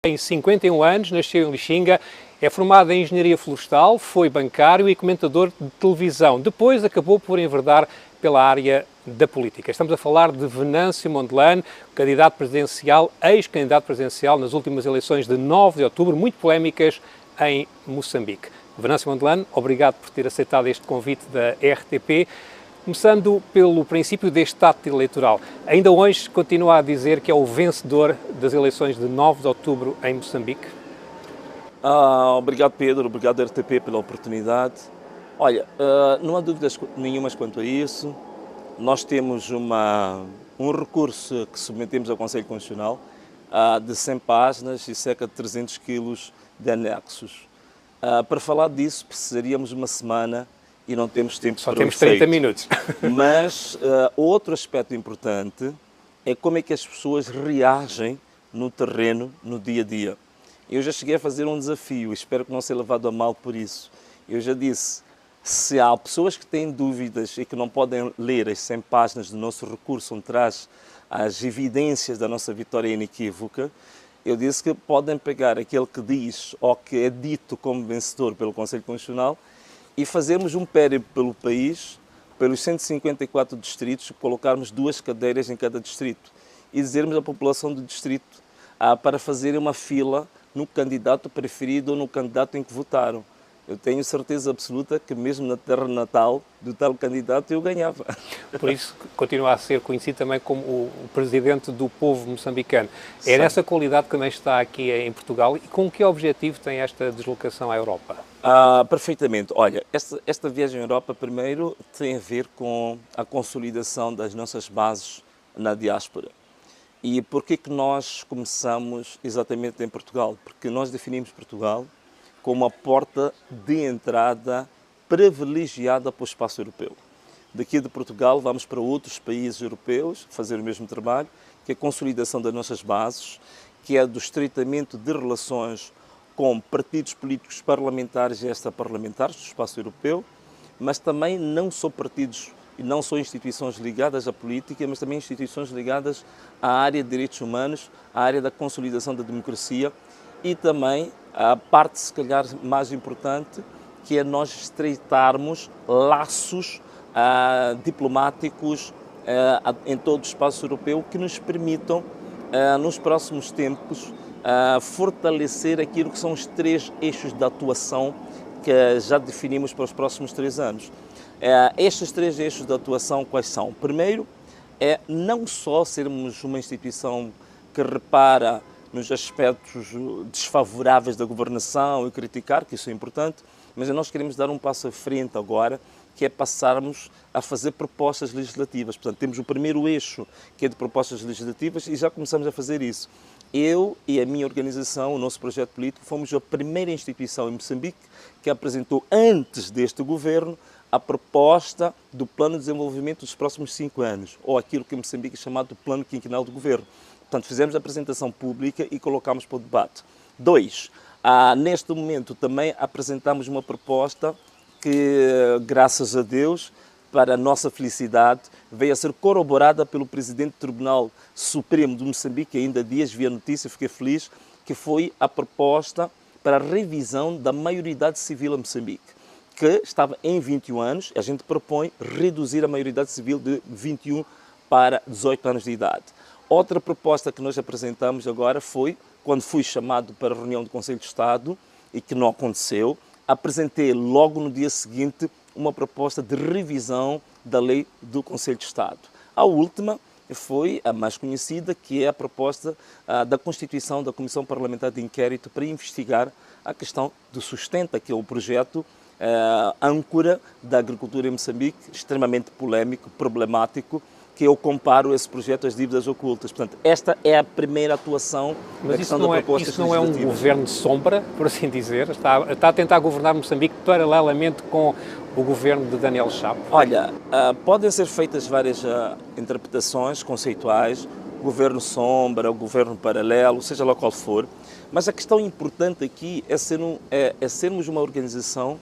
Tem 51 anos, nasceu em Lixinga, é formado em Engenharia Florestal, foi bancário e comentador de televisão. Depois acabou por enverdar pela área da política. Estamos a falar de Venâncio Mondlane, candidato presidencial, ex-candidato presidencial nas últimas eleições de 9 de outubro, muito polémicas em Moçambique. Venâncio Mondlane, obrigado por ter aceitado este convite da RTP. Começando pelo princípio deste ato eleitoral, ainda hoje continua a dizer que é o vencedor das eleições de 9 de outubro em Moçambique? Obrigado, Pedro, obrigado RTP pela oportunidade. Olha, não há dúvidas nenhumas quanto a isso. Nós temos um recurso que submetemos ao Conselho Constitucional de 100 páginas e cerca de 300 quilos de anexos. Para falar disso, precisaríamos uma semana e não temos tempo para o efeito. Só temos 30 minutos. Mas outro aspecto importante é como é que as pessoas reagem no terreno, no dia a dia. Eu já cheguei a fazer um desafio, espero que não seja levado a mal por isso. Eu já disse, se há pessoas que têm dúvidas e que não podem ler as 100 páginas do nosso recurso, onde traz as evidências da nossa vitória inequívoca, eu disse que podem pegar aquele que diz ou que é dito como vencedor pelo Conselho Constitucional e fazermos um périplo pelo país, pelos 154 distritos, colocarmos 2 cadeiras em cada distrito e dizermos à população do distrito para fazer uma fila no candidato preferido ou no candidato em que votaram. Eu tenho certeza absoluta que mesmo na terra natal do tal candidato eu ganhava. Por isso continua a ser conhecido também como o presidente do povo moçambicano. É nessa qualidade que também está aqui em Portugal e com que objetivo tem esta deslocação à Europa? Perfeitamente. Olha, esta viagem à Europa primeiro tem a ver com a consolidação das nossas bases na diáspora. E por que que nós começamos exatamente em Portugal? Porque nós definimos Portugal como uma porta de entrada privilegiada para o espaço europeu. Daqui de Portugal vamos para outros países europeus fazer o mesmo trabalho, que é a consolidação das nossas bases, que é do estreitamento de relações com partidos políticos parlamentares e extraparlamentares do espaço europeu, mas também não só partidos e não só instituições ligadas à política, mas também instituições ligadas à área de direitos humanos, à área da consolidação da democracia e também a parte, se calhar, mais importante, que é nós estreitarmos laços diplomáticos em todo o espaço europeu que nos permitam, nos próximos tempos, fortalecer aquilo que são os 3 eixos de atuação que já definimos para os próximos 3 anos. Estes 3 eixos de atuação quais são? Primeiro, é não só sermos uma instituição que repara nos aspectos desfavoráveis da governação e criticar, que isso é importante, mas nós queremos dar um passo à frente agora, que é passarmos a fazer propostas legislativas. Portanto, temos o primeiro eixo, que é de propostas legislativas, e já começamos a fazer isso. Eu e a minha organização, o nosso projeto político, fomos a primeira instituição em Moçambique que apresentou, antes deste governo, a proposta do Plano de Desenvolvimento dos próximos 5 anos, ou aquilo que em Moçambique é chamado de Plano Quinquenal do Governo. Portanto, fizemos a apresentação pública e colocámos para o debate. 2, neste momento também apresentamos uma proposta que, graças a Deus, para a nossa felicidade, veio a ser corroborada pelo Presidente do Tribunal Supremo de Moçambique, ainda há dias vi a notícia, fiquei feliz, que foi a proposta para a revisão da maioridade civil em Moçambique, que estava em 21 anos, a gente propõe reduzir a maioridade civil de 21 para 18 anos de idade. Outra proposta que nós apresentamos agora foi, quando fui chamado para a reunião do Conselho de Estado, e que não aconteceu, apresentei logo no dia seguinte uma proposta de revisão da lei do Conselho de Estado. A última foi a mais conhecida, que é a proposta da constituição da Comissão Parlamentar de Inquérito para investigar a questão do sustento, que é o projeto âncora da agricultura em Moçambique, extremamente polémico, problemático, que eu comparo esse projeto às dívidas ocultas. Portanto, esta é a primeira atuação da questão da proposta legislativa. Isso não é um governo de sombra, por assim dizer? Está a tentar governar Moçambique paralelamente com o governo de Daniel Chapo? Olha, podem ser feitas várias interpretações conceituais, governo sombra, governo paralelo, seja lá qual for, mas a questão importante aqui é sermos uma organização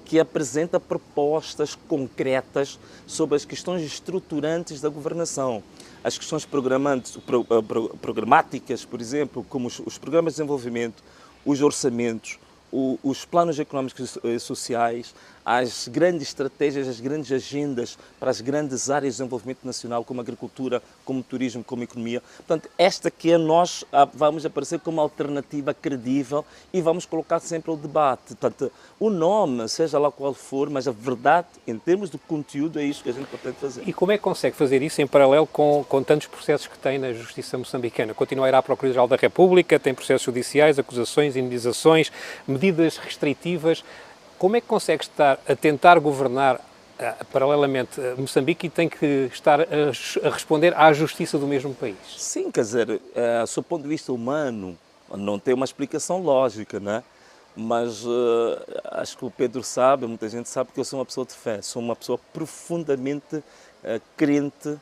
que apresenta propostas concretas sobre as questões estruturantes da governação. as questões programáticas, por exemplo, como os programas de desenvolvimento, os orçamentos, os planos económicos e sociais, as grandes estratégias, as grandes agendas para as grandes áreas de desenvolvimento nacional, como agricultura, como turismo, como economia. Portanto, esta que nós vamos aparecer como alternativa credível e vamos colocar sempre o debate. Portanto, o nome, seja lá qual for, mas a verdade, em termos de conteúdo, é isso que a gente pretende fazer. E como é que consegue fazer isso em paralelo com tantos processos que tem na Justiça moçambicana? Continua a ir à Procuradoria-Geral da República, tem processos judiciais, acusações, indenizações, medidas restritivas. Como é que consegue estar a tentar governar paralelamente a Moçambique e tem que estar a responder à justiça do mesmo país? Sim, quer dizer, do ponto de vista humano, não tem uma explicação lógica, né? Mas acho que o Pedro sabe, muita gente sabe que eu sou uma pessoa de fé, sou uma pessoa profundamente crente,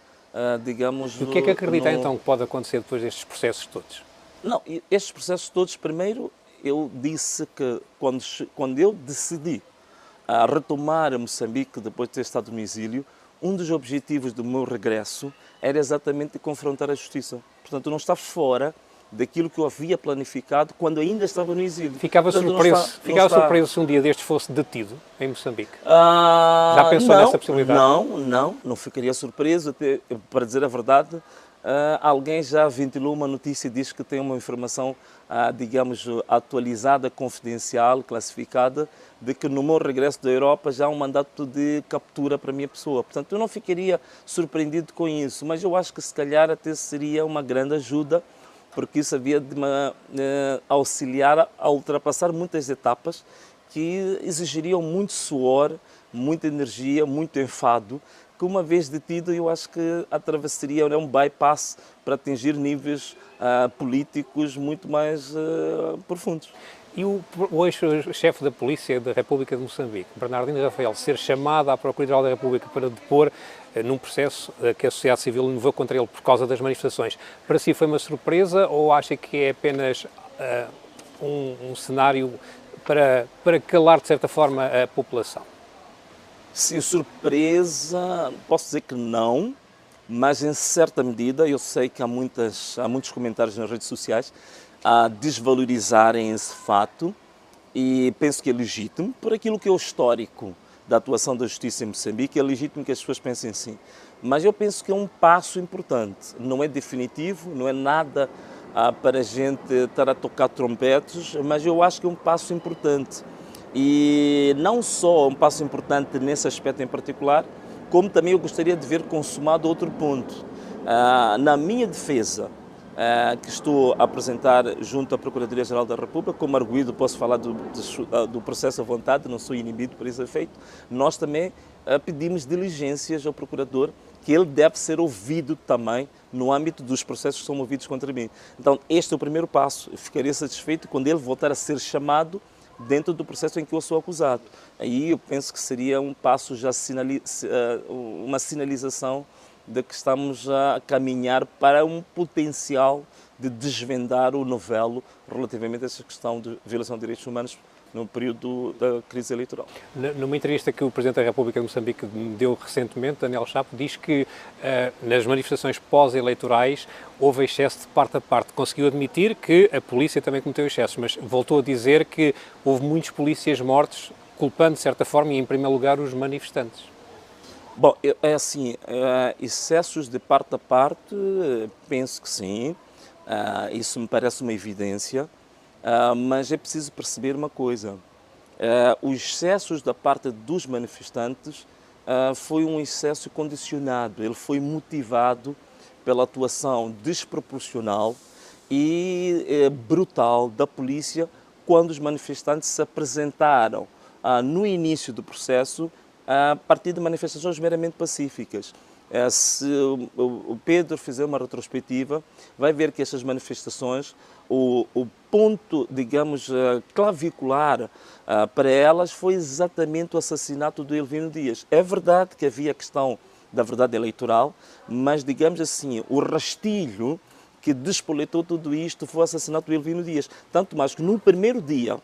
digamos... E o que é que acredita então que pode acontecer depois destes processos todos? Não, estes processos todos, primeiro, eu disse que quando eu decidi retomar Moçambique depois de ter estado no exílio, um dos objetivos do meu regresso era exatamente confrontar a justiça. Portanto, eu não estava fora daquilo que eu havia planificado quando ainda estava no exílio. Ficava surpreso se um dia destes fosse detido em Moçambique? Já pensou nessa possibilidade? Não ficaria surpreso. Até, para dizer a verdade, alguém já ventilou uma notícia e diz que tem uma informação, digamos, atualizada, confidencial, classificada, de que no meu regresso da Europa já há um mandato de captura para a minha pessoa. Portanto, eu não ficaria surpreendido com isso, mas eu acho que se calhar até seria uma grande ajuda, porque isso havia de me auxiliar a ultrapassar muitas etapas que exigiriam muito suor, muita energia, muito enfado, que uma vez detido eu acho que atravessaria um bypass para atingir níveis políticos muito mais profundos. E o ex-chefe da Polícia da República de Moçambique, Bernardino Rafael, ser chamado à Procuradoria-Geral da República para depor num processo que a sociedade civil inovou contra ele por causa das manifestações, para si foi uma surpresa ou acha que é apenas um cenário para calar, de certa forma, a população? Sim, surpresa, posso dizer que não, mas em certa medida eu sei que há muitos comentários nas redes sociais a desvalorizarem esse fato e penso que é legítimo, por aquilo que é o histórico da atuação da justiça em Moçambique, é legítimo que as pessoas pensem assim. Mas eu penso que é um passo importante, não é definitivo, não é nada para a gente estar a tocar trompetes, mas eu acho que é um passo importante. E não só um passo importante nesse aspecto em particular, como também eu gostaria de ver consumado outro ponto. Na minha defesa, que estou a apresentar junto à Procuradoria-Geral da República, como arguido posso falar do processo à vontade, não sou inibido por esse efeito, nós também pedimos diligências ao Procurador, que ele deve ser ouvido também no âmbito dos processos que são movidos contra mim. Então, este é o primeiro passo. Eu ficaria satisfeito quando ele voltar a ser chamado dentro do processo em que eu sou acusado. Aí eu penso que seria um passo, uma sinalização de que estamos a caminhar para um potencial de desvendar o novelo relativamente a essa questão de violação de direitos humanos no período da crise eleitoral. Numa entrevista que o Presidente da República de Moçambique deu recentemente, Daniel Chapo, diz que nas manifestações pós-eleitorais houve excesso de parte a parte. Conseguiu admitir que a polícia também cometeu excessos, mas voltou a dizer que houve muitos polícias mortos, culpando de certa forma e em primeiro lugar os manifestantes. Bom, é assim, excessos de parte a parte, penso que sim, isso me parece uma evidência, mas é preciso perceber uma coisa, os excessos da parte dos manifestantes foi um excesso condicionado, ele foi motivado pela atuação desproporcional e brutal da polícia quando os manifestantes se apresentaram no início do processo a partir de manifestações meramente pacíficas. Se o Pedro fizer uma retrospectiva, vai ver que estas manifestações, o ponto, digamos, clavicular para elas foi exatamente o assassinato do Elvino Dias. É verdade que havia a questão da verdade eleitoral, mas, digamos assim, o rastilho que despoletou tudo isto foi o assassinato do Elvino Dias. Tanto mais que no primeiro dia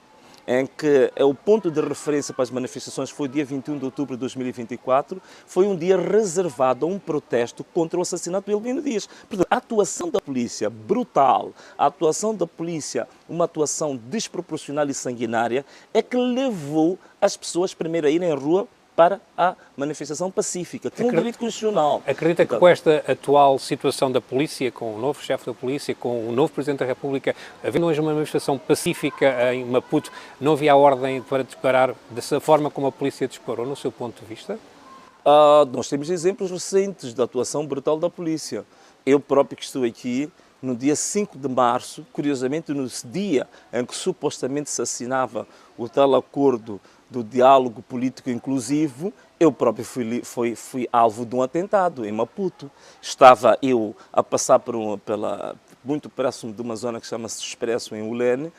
em que o ponto de referência para as manifestações foi dia 21 de outubro de 2024, foi um dia reservado a um protesto contra o assassinato de Elvino Dias. Portanto, a atuação da polícia brutal, a atuação da polícia, uma atuação desproporcional e sanguinária, é que levou as pessoas primeiro a irem à rua para a manifestação pacífica, que é um direito constitucional. Acredita que com esta atual situação da polícia, com o novo chefe da polícia, com o novo Presidente da República, havendo hoje uma manifestação pacífica em Maputo, não havia a ordem para disparar dessa forma como a polícia disparou, no seu ponto de vista? Nós temos exemplos recentes da atuação brutal da polícia. Eu próprio que estou aqui, no dia 5 de março, curiosamente no dia em que supostamente se assinava o tal acordo do diálogo político inclusivo, eu próprio fui alvo de um atentado em Maputo. Estava eu a passar muito próximo de uma zona que chama-se Expresso, em Ulene,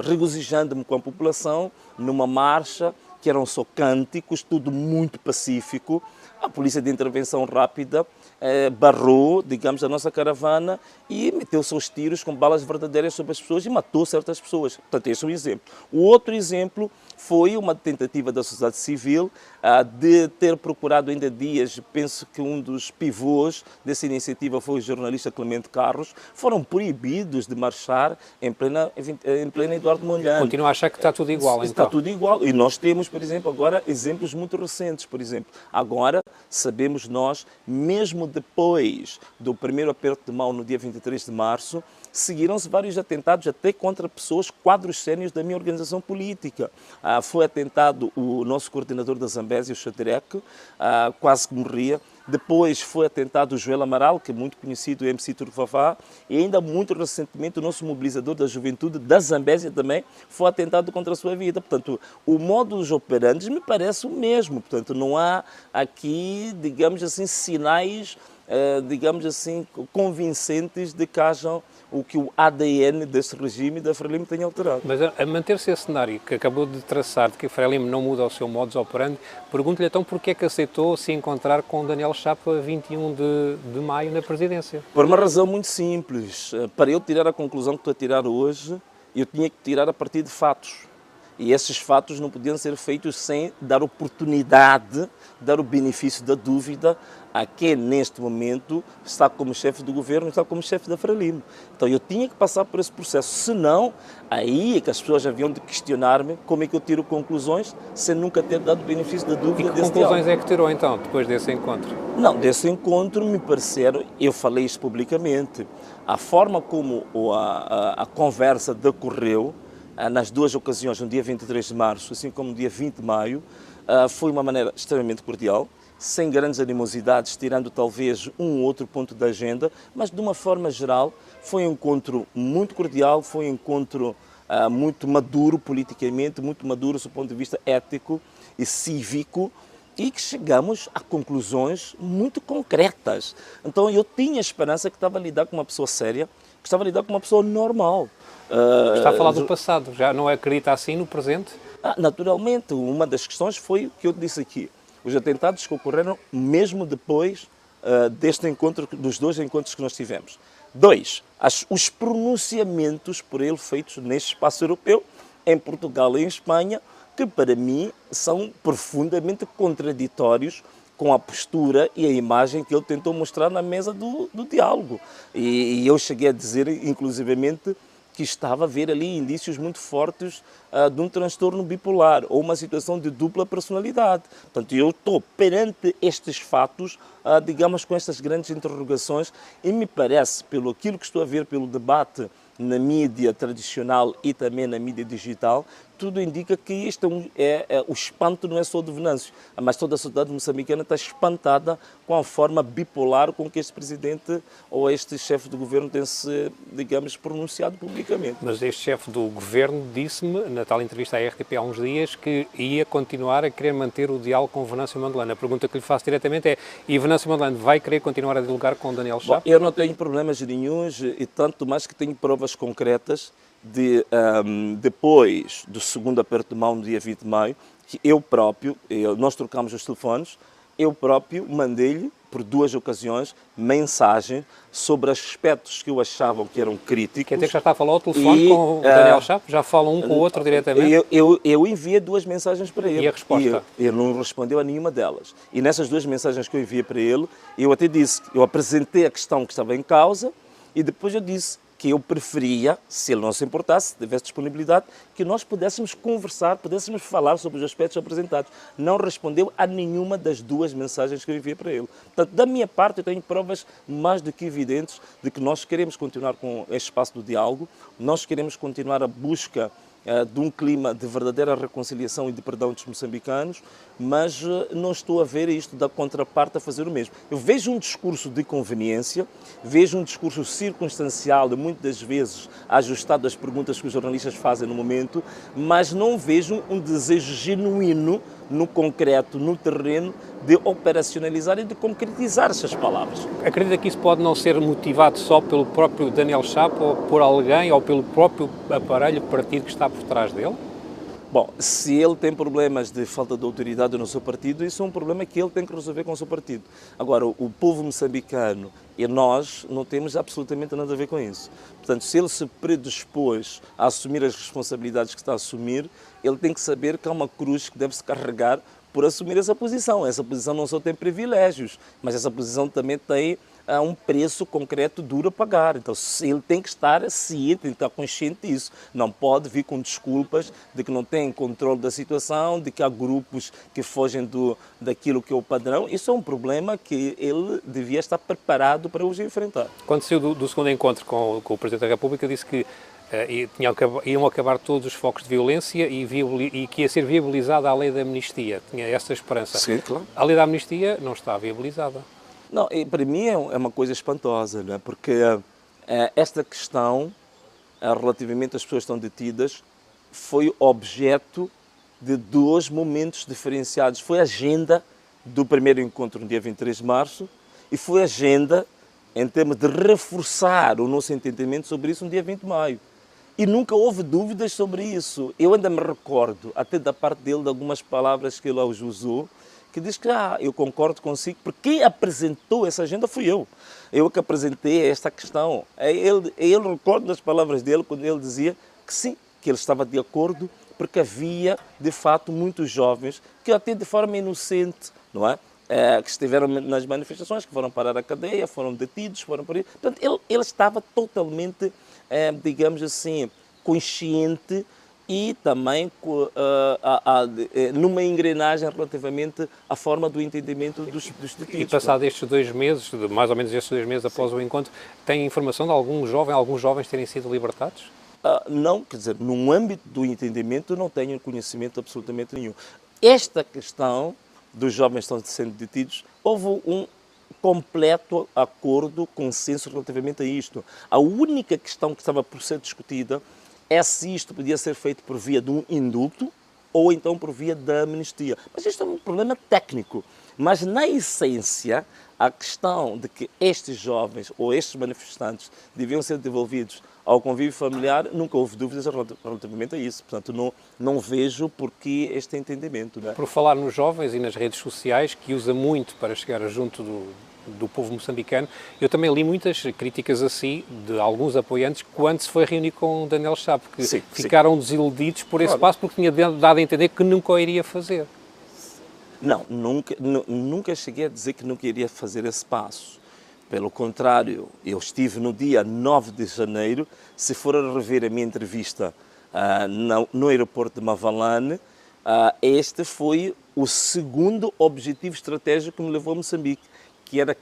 regozijando-me com a população, numa marcha, que eram só cânticos, tudo muito pacífico. A polícia de intervenção rápida barrou, digamos, a nossa caravana e meteu seus tiros com balas verdadeiras sobre as pessoas e matou certas pessoas. Portanto, este é um exemplo. O outro exemplo foi uma tentativa da sociedade civil de ter procurado ainda dias, penso que um dos pivôs dessa iniciativa foi o jornalista Clemente Carros, foram proibidos de marchar em plena Eduardo Mondlane. Continua a achar que está tudo igual, então? Está tudo igual. E nós temos, por exemplo, agora exemplos muito recentes. Por exemplo, agora sabemos nós, mesmo depois do primeiro aperto de mão no dia 23 de março, seguiram-se vários atentados até contra pessoas, quadros sénios da minha organização política. Foi atentado o nosso coordenador da Zambésia, o Xadrec, quase que morria. Depois foi atentado o Joel Amaral, que é muito conhecido, o MC Turvavá, e ainda muito recentemente o nosso mobilizador da juventude da Zambésia também foi atentado contra a sua vida. Portanto, o modus operandi me parece o mesmo. Portanto, não há aqui, digamos assim, sinais, digamos assim, convincentes de que hajam o que o ADN deste regime da Frelimo tenha alterado. Mas a manter-se esse cenário que acabou de traçar, de que a Frelimo não muda o seu modus operandi, pergunto-lhe então porquê é que aceitou se encontrar com Daniel Chapo a 21 de maio na presidência? Por uma razão muito simples. Para eu tirar a conclusão que estou a tirar hoje, eu tinha que tirar a partir de fatos. E esses fatos não podiam ser feitos sem dar oportunidade, dar o benefício da dúvida a quem neste momento está como chefe do governo, está como chefe da Frelimo. Então eu tinha que passar por esse processo, senão aí é que as pessoas haviam de questionar-me como é que eu tiro conclusões sem nunca ter dado o benefício da dúvida. E que conclusões é que tirou então, depois desse encontro? Não, desse encontro me pareceram, eu falei isto publicamente, a forma como a conversa decorreu, nas duas ocasiões, no dia 23 de março, assim como no dia 20 de maio, foi uma maneira extremamente cordial, sem grandes animosidades, tirando talvez um ou outro ponto da agenda, mas de uma forma geral foi um encontro muito cordial, foi um encontro muito maduro politicamente, muito maduro do ponto de vista ético e cívico, e que chegamos a conclusões muito concretas. Então eu tinha esperança que estava a lidar com uma pessoa séria, que estava a lidar com uma pessoa normal. Está a falar do passado, já não acredita assim no presente? Naturalmente, uma das questões foi o que eu disse aqui. Os atentados que ocorreram mesmo depois deste encontro, dos dois encontros que nós tivemos. Dois, os pronunciamentos por ele feitos neste espaço europeu, em Portugal e em Espanha, que para mim são profundamente contraditórios com a postura e a imagem que ele tentou mostrar na mesa do diálogo. E eu cheguei a dizer, inclusivamente, que estava a ver ali indícios muito fortes de um transtorno bipolar ou uma situação de dupla personalidade. Portanto, eu estou perante estes fatos, digamos, com estas grandes interrogações, e me parece, pelo aquilo que estou a ver pelo debate na mídia tradicional e também na mídia digital, tudo indica que isto o espanto não é só de Venâncio, mas toda a sociedade moçambicana está espantada com a forma bipolar com que este presidente ou este chefe do governo tem se, digamos, pronunciado publicamente. Mas este chefe do governo disse-me, na tal entrevista à RTP há uns dias, que ia continuar a querer manter o diálogo com Venâncio Mondlane. A pergunta que lhe faço diretamente é: e Venâncio Mondlane vai querer continuar a dialogar com Daniel Chapo? Eu não tenho problemas nenhuns, e tanto mais que tenho provas concretas de, depois do segundo aperto de mão, no dia 20 de maio, que eu próprio, nós trocámos os telefones, eu próprio mandei-lhe, por 2 ocasiões, mensagens sobre aspectos que eu achava que eram críticos. Quer dizer que já está a falar ao telefone com o Daniel Chapo? Já falam um com o outro diretamente? Eu enviei 2 mensagens para ele. E a resposta? Ele não respondeu a nenhuma delas. E nessas 2 mensagens que eu enviei para ele, eu até disse, eu apresentei a questão que estava em causa e depois eu disse que eu preferia, se ele não se importasse, se tivesse disponibilidade, que nós pudéssemos conversar, pudéssemos falar sobre os aspectos apresentados. Não respondeu a nenhuma das 2 mensagens que eu enviei para ele. Portanto, da minha parte, eu tenho provas mais do que evidentes de que nós queremos continuar com este espaço do diálogo, nós queremos continuar a busca de um clima de verdadeira reconciliação e de perdão dos moçambicanos, mas não estou a ver isto da contraparte a fazer o mesmo. Eu vejo um discurso de conveniência, vejo um discurso circunstancial e muitas das vezes ajustado às perguntas que os jornalistas fazem no momento, mas não vejo um desejo genuíno, no concreto, no terreno, de operacionalizar e de concretizar essas palavras. Acredita que isso pode não ser motivado só pelo próprio Daniel Chapo, ou por alguém, ou pelo próprio aparelho partido que está por trás dele? Bom, se ele tem problemas de falta de autoridade no seu partido, isso é um problema que ele tem que resolver com o seu partido. Agora, o povo moçambicano e nós não temos absolutamente nada a ver com isso. Portanto, se ele se predispôs a assumir as responsabilidades que está a assumir, ele tem que saber que há uma cruz que deve-se carregar por assumir essa posição. Essa posição não só tem privilégios, mas essa posição também tem um preço concreto duro a pagar. Então, ele tem que estar ciente, tem que estar consciente disso. Não pode vir com desculpas de que não tem controle da situação, de que há grupos que fogem daquilo que é o padrão. Isso é um problema que ele devia estar preparado para os enfrentar. Quando saiu do segundo encontro com o Presidente da República, disse que iam acabar todos os focos de violência e que ia ser viabilizada a lei da amnistia. Tinha essa esperança. Sim, claro. A lei da amnistia não está viabilizada. Não, para mim é uma coisa espantosa, não é? Porque esta questão, relativamente às pessoas que estão detidas, foi objeto de 2 momentos diferenciados. Foi a agenda do primeiro encontro no dia 23 de março e foi a agenda em termos de reforçar o nosso entendimento sobre isso no dia 20 de maio. E nunca houve dúvidas sobre isso. Eu ainda me recordo, até da parte dele, de algumas palavras que ele usou, que diz que eu concordo consigo, porque quem apresentou essa agenda fui eu. Eu que apresentei esta questão. Ele recorda das palavras dele quando ele dizia que sim, que ele estava de acordo, porque havia, de fato, muitos jovens que até de forma inocente, não é? Que estiveram nas manifestações, que foram parar a cadeia, foram detidos, foram por aí. Portanto, ele estava totalmente, digamos assim, consciente e também numa engrenagem relativamente à forma do entendimento dos detidos. E passado estes 2 meses, mais ou menos estes 2 meses após o encontro, tem informação de alguns jovens terem sido libertados? Não, quer dizer, no âmbito do entendimento não tenho conhecimento absolutamente nenhum. Esta questão dos jovens que estão sendo detidos, houve um completo acordo, consenso relativamente a isto. A única questão que estava por ser discutida é se isto podia ser feito por via de um indulto ou então por via da amnistia. Mas isto é um problema técnico. Mas, na essência, a questão de que estes jovens ou estes manifestantes deviam ser devolvidos ao convívio familiar, nunca houve dúvidas relativamente a isso. Portanto, não vejo porquê este entendimento. Não é? Por falar nos jovens e nas redes sociais, que usa muito para chegar junto do povo moçambicano, eu também li muitas críticas assim de alguns apoiantes quando se foi reunir com Daniel Chapo, que ficaram desiludidos por esse passo porque tinha dado a entender que nunca o iria fazer. Não, nunca cheguei a dizer que nunca iria fazer esse passo. Pelo contrário, eu estive no dia 9 de janeiro, se for a rever a minha entrevista no aeroporto de Mavalane, este foi o segundo objetivo estratégico que me levou a Moçambique, que era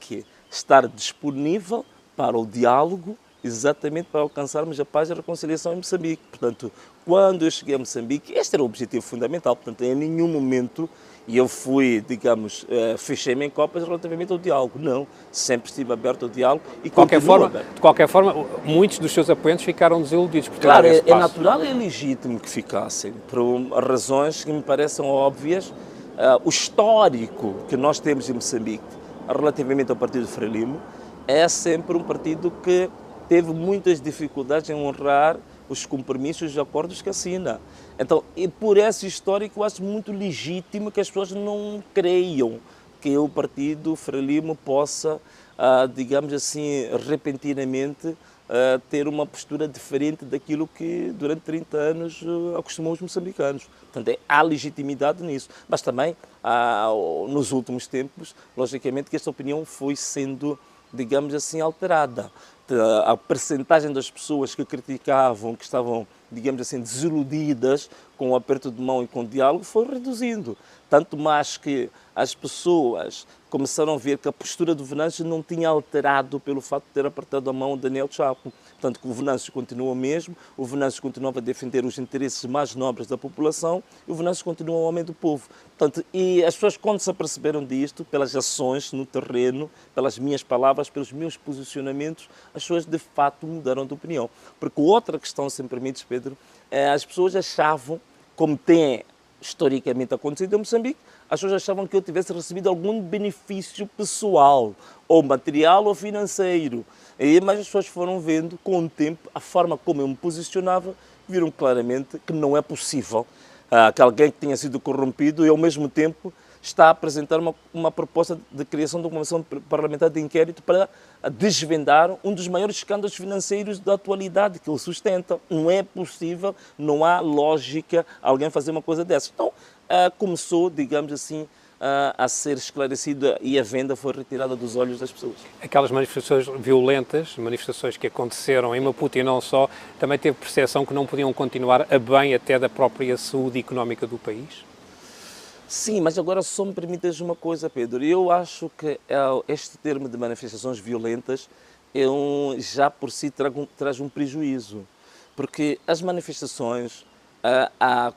estar disponível para o diálogo, exatamente para alcançarmos a paz e a reconciliação em Moçambique. Portanto, quando eu cheguei a Moçambique, este era o objetivo fundamental. Portanto, em nenhum momento eu fui, digamos, fechei-me em copas relativamente ao diálogo. Não, sempre estive aberto ao diálogo e de qualquer forma, muitos dos seus apoiantes ficaram desiludidos. Por claro, é natural e legítimo que ficassem, por razões que me parecem óbvias. O histórico que nós temos em Moçambique relativamente ao partido de Frelimo é sempre um partido que teve muitas dificuldades em honrar os compromissos e acordos que assina. Então, e por esse histórico, eu acho muito legítimo que as pessoas não creiam que o partido Frelimo possa, digamos assim, repentinamente ter uma postura diferente daquilo que durante 30 anos acostumou os moçambicanos. Portanto, há legitimidade nisso. Mas também, nos últimos tempos, logicamente que esta opinião foi sendo, digamos assim, alterada. A percentagem das pessoas que criticavam, que estavam, digamos assim, desiludidas com o aperto de mão e com o diálogo, foi reduzindo. Tanto mais que as pessoas começaram a ver que a postura do Venâncio não tinha alterado pelo fato de ter apertado a mão de Daniel Chapo. Portanto, que o Venâncio continua o mesmo, o Venâncio continuava a defender os interesses mais nobres da população e o Venâncio continua o homem do povo. Portanto, e as pessoas, quando se aperceberam disto, pelas ações no terreno, pelas minhas palavras, pelos meus posicionamentos, as pessoas de fato mudaram de opinião. Porque outra questão, se me permites, Pedro, as pessoas achavam, como tem historicamente acontecido em Moçambique, as pessoas achavam que eu tivesse recebido algum benefício pessoal, ou material ou financeiro. Mas as pessoas foram vendo, com o tempo, a forma como eu me posicionava, viram claramente que não é possível que alguém que tenha sido corrompido e, ao mesmo tempo, está a apresentar uma proposta de criação de uma comissão parlamentar de inquérito para desvendar um dos maiores escândalos financeiros da atualidade que ele sustenta. Não é possível, não há lógica alguém fazer uma coisa dessa. Então, começou, digamos assim, a ser esclarecida e a venda foi retirada dos olhos das pessoas. Aquelas manifestações violentas, manifestações que aconteceram em Maputo e não só, também teve percepção que não podiam continuar a bem até da própria saúde económica do país? Sim, mas agora só me permites uma coisa, Pedro. Eu acho que este termo de manifestações violentas já por si traz um prejuízo. Porque as manifestações,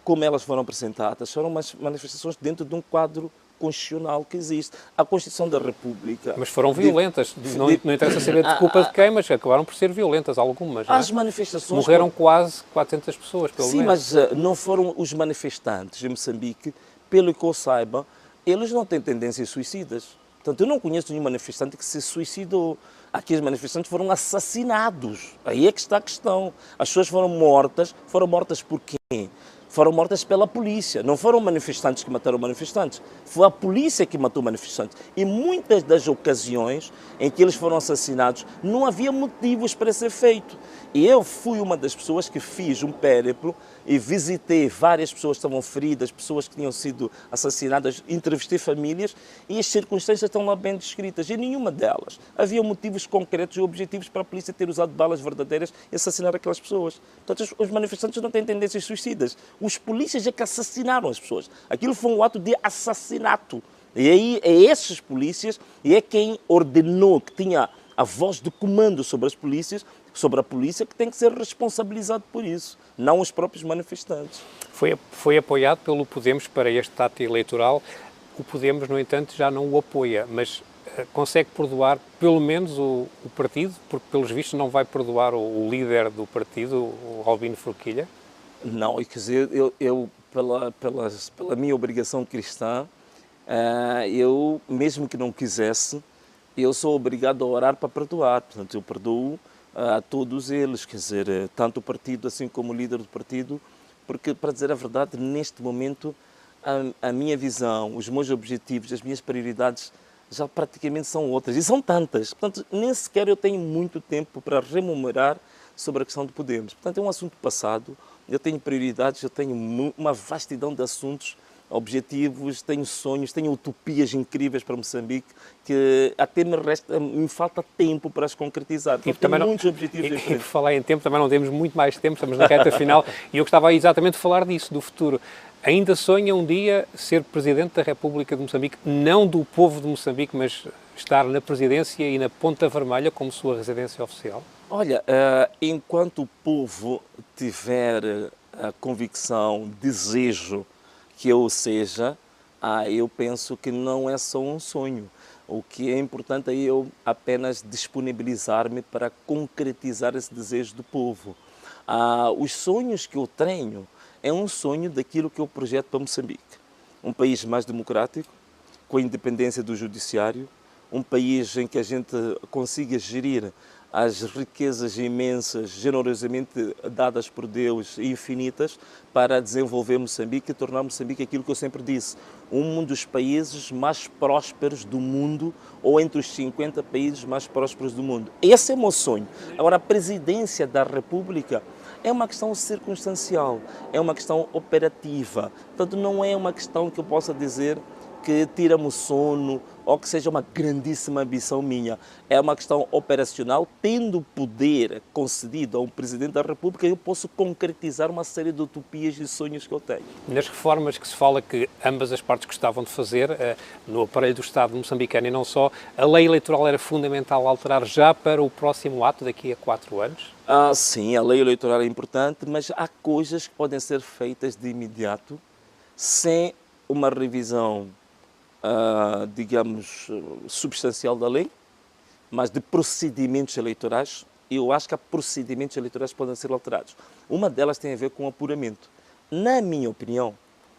como elas foram apresentadas, foram manifestações dentro de um quadro constitucional que existe. A Constituição da República... Mas foram violentas. Não interessa saber de culpa de quem, mas acabaram por ser violentas algumas. As manifestações... Morreram quase 400 pessoas, pelo menos. Sim, mas não foram os manifestantes em Moçambique, pelo que eu saiba, eles não têm tendências suicidas. Portanto, eu não conheço nenhum manifestante que se suicidou. Aqui os manifestantes foram assassinados. Aí é que está a questão. As pessoas foram mortas por quem? Foram mortas pela polícia. Não foram manifestantes que mataram manifestantes. Foi a polícia que matou manifestantes. E muitas das ocasiões em que eles foram assassinados, não havia motivos para ser feito. E eu fui uma das pessoas que fiz um périplo e visitei várias pessoas que estavam feridas, pessoas que tinham sido assassinadas, entrevistei famílias e as circunstâncias estão lá bem descritas. E nenhuma delas havia motivos concretos e objetivos para a polícia ter usado balas verdadeiras e assassinar aquelas pessoas. Portanto, os manifestantes não têm tendências suicidas. Os polícias é que assassinaram as pessoas. Aquilo foi um ato de assassinato. E aí é esses polícias e é quem ordenou, que tinha a voz de comando sobre as polícias, sobre a polícia, que tem que ser responsabilizado por isso, não os próprios manifestantes. Foi apoiado pelo Podemos para este ato eleitoral. O Podemos, no entanto, já não o apoia, mas consegue perdoar pelo menos o partido, porque pelos vistos não vai perdoar o líder do partido, o Albino Forquilha? Não, quer dizer, eu pela minha obrigação cristã, eu, mesmo que não quisesse, eu sou obrigado a orar para perdoar. Portanto, eu perdoo a todos eles, quer dizer, tanto o partido assim como o líder do partido, porque, para dizer a verdade, neste momento, a minha visão, os meus objetivos, as minhas prioridades já praticamente são outras, e são tantas. Portanto, nem sequer eu tenho muito tempo para rememorar sobre a questão do Podemos. Portanto, é um assunto passado, eu tenho prioridades, eu tenho uma vastidão de assuntos, objetivos, tenho sonhos, tenho utopias incríveis para Moçambique que até me falta tempo para as concretizar. E também muitos objetivos diferentes. E por falar em tempo, também não temos muito mais tempo, estamos na reta final e eu gostava exatamente de falar disso, do futuro. Ainda sonha um dia ser Presidente da República de Moçambique, não do povo de Moçambique, mas estar na presidência e na Ponta Vermelha como sua residência oficial? Olha, enquanto o povo tiver a convicção, desejo que eu seja, eu penso que não é só um sonho. O que é importante é eu apenas disponibilizar-me para concretizar esse desejo do povo. Os sonhos que eu tenho é um sonho daquilo que eu projeto para Moçambique. Um país mais democrático, com a independência do judiciário, um país em que a gente consiga gerir as riquezas imensas, generosamente dadas por Deus e infinitas, para desenvolver Moçambique e tornar Moçambique aquilo que eu sempre disse, um dos países mais prósperos do mundo, ou entre os 50 países mais prósperos do mundo. Esse é o meu sonho. Agora, a presidência da República é uma questão circunstancial, é uma questão operativa. Portanto, não é uma questão que eu possa dizer que tira-me o sono ou que seja uma grandíssima ambição minha. É uma questão operacional. Tendo poder concedido a um Presidente da República, eu posso concretizar uma série de utopias e sonhos que eu tenho. Nas reformas que se fala que ambas as partes gostavam de fazer, no aparelho do Estado moçambicano e não só, a lei eleitoral era fundamental alterar já para o próximo ato, daqui a 4 anos? Sim, a lei eleitoral é importante, mas há coisas que podem ser feitas de imediato, sem uma revisão digamos, substancial da lei, mas de procedimentos eleitorais. Eu acho que há procedimentos eleitorais que podem ser alterados. Uma delas tem a ver com o apuramento. Na minha opinião,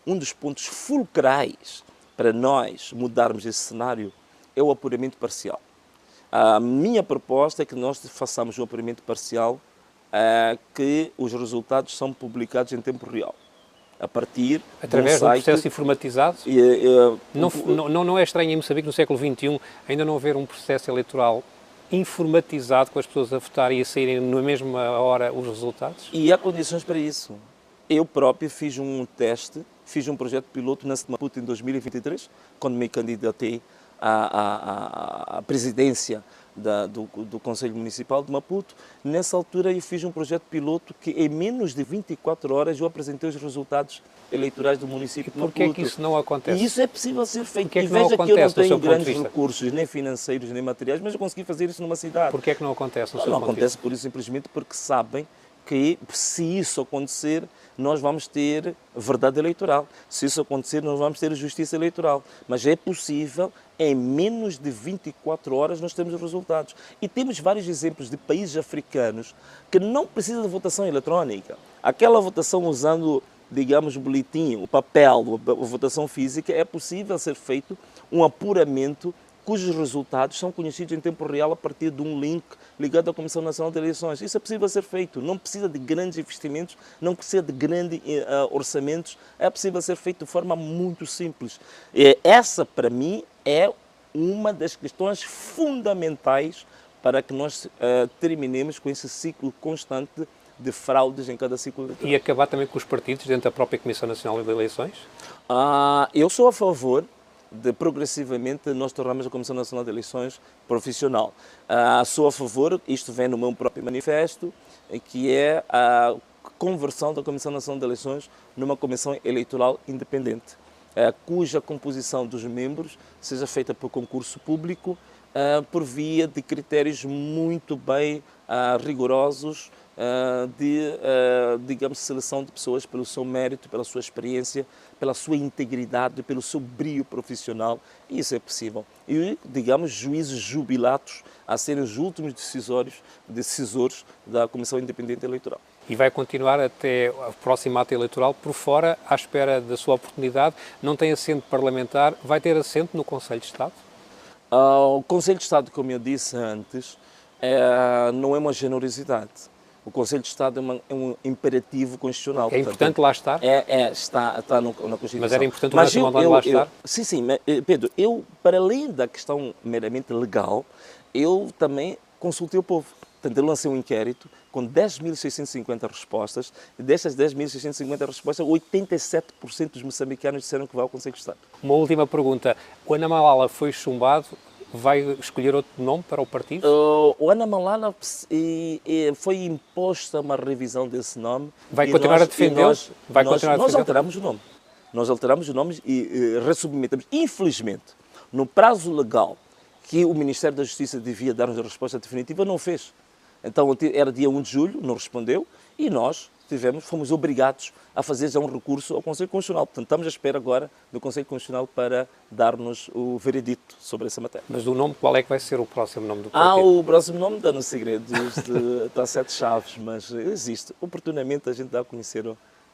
um dos pontos fulcrais para nós mudarmos esse cenário é o apuramento parcial. A minha proposta é que nós façamos um apuramento parcial, que os resultados são publicados em tempo real. A partir através de um processo informatizado? Não é estranho em Moçambique, no século XXI, ainda não haver um processo eleitoral informatizado, com as pessoas a votarem e a saírem na mesma hora os resultados? E há condições para isso. Eu próprio fiz um teste, fiz um projeto piloto na Maputo em 2023, quando me candidatei à presidência do Conselho Municipal de Maputo. Nessa altura eu fiz um projeto piloto que em menos de 24 horas eu apresentei os resultados eleitorais do município de Maputo. Porquê é que isso não acontece? E isso é possível ser feito. Porquê é que e veja não que eu não acontece, tenho grandes recursos, nem financeiros, nem materiais, mas eu consegui fazer isso numa cidade. Porquê é que não acontece no seu Não ponto de acontece vista? por isso simplesmente porque sabem que se isso acontecer, nós vamos ter verdade eleitoral. Se isso acontecer, nós vamos ter justiça eleitoral. Mas é possível, em menos de 24 horas, nós temos os resultados. E temos vários exemplos de países africanos que não precisam de votação eletrónica. Aquela votação usando, digamos, o boletim, o papel, a votação física, é possível ser feito um apuramento cujos resultados são conhecidos em tempo real a partir de um link ligado à Comissão Nacional de Eleições. Isso é possível ser feito, não precisa de grandes investimentos, não precisa de grandes orçamentos, é possível ser feito de forma muito simples. Essa, para mim, é uma das questões fundamentais para que nós terminemos com esse ciclo constante de fraudes em cada ciclo eleitoral. E acabar também com os partidos dentro da própria Comissão Nacional de Eleições? Eu sou a favor de progressivamente nós tornarmos a Comissão Nacional de Eleições profissional. Sou a favor, isto vem no meu próprio manifesto, que é a conversão da Comissão Nacional de Eleições numa comissão eleitoral independente, cuja composição dos membros seja feita por concurso público, por via de critérios muito bem rigorosos, digamos, seleção de pessoas pelo seu mérito, pela sua experiência, pela sua integridade, pelo seu brio profissional. E isso é possível. E, digamos, juízes jubilados a serem os últimos decisores da Comissão Independente Eleitoral. E vai continuar até o próximo ato eleitoral por fora, à espera da sua oportunidade. Não tem assento parlamentar, vai ter assento no Conselho de Estado? O Conselho de Estado, como eu disse antes, não é uma generosidade. O Conselho de Estado é um imperativo constitucional. É importante lá estar? Está na Constituição. Mas era importante o Nacional lá estar? Sim, Pedro, para além da questão meramente legal, eu também consultei o povo. Portanto, eu lancei um inquérito com 10.650 respostas, e destas 10.650 respostas, 87% dos moçambicanos disseram que vai ao Conselho de Estado. Uma última pergunta. O Ana Malala foi chumbado, vai escolher outro nome para o partido? O Ana Malala foi imposta uma revisão desse nome. Vai continuar a defendê-lo? Nós alteramos o nome. Nós alteramos o nome e ressubmetemos. Infelizmente, no prazo legal que o Ministério da Justiça devia dar-nos a resposta definitiva, não fez. Então, era dia 1 de julho, não respondeu, e nós fomos obrigados a fazer já um recurso ao Conselho Constitucional. Portanto, estamos à espera agora do Conselho Constitucional para dar-nos o veredito sobre essa matéria. Mas o nome, qual é que vai ser o próximo nome do partido? O próximo nome dá-nos segredos, está 7 chaves, mas existe. Oportunamente a gente dá a conhecer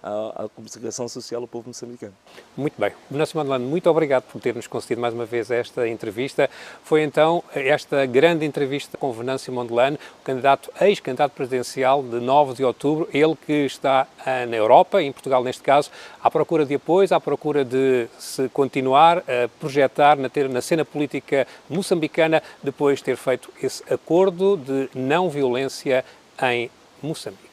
a comunicação social ao povo moçambicano. Muito bem. Venâncio Mondlane, muito obrigado por ter-nos concedido mais uma vez esta entrevista. Foi então esta grande entrevista com Venâncio Mondlane, o ex-candidato presidencial de 9 de outubro, ele que está na Europa, em Portugal neste caso, à procura de apoios, à procura de se continuar a projetar na cena política moçambicana, depois de ter feito esse acordo de não violência em Moçambique.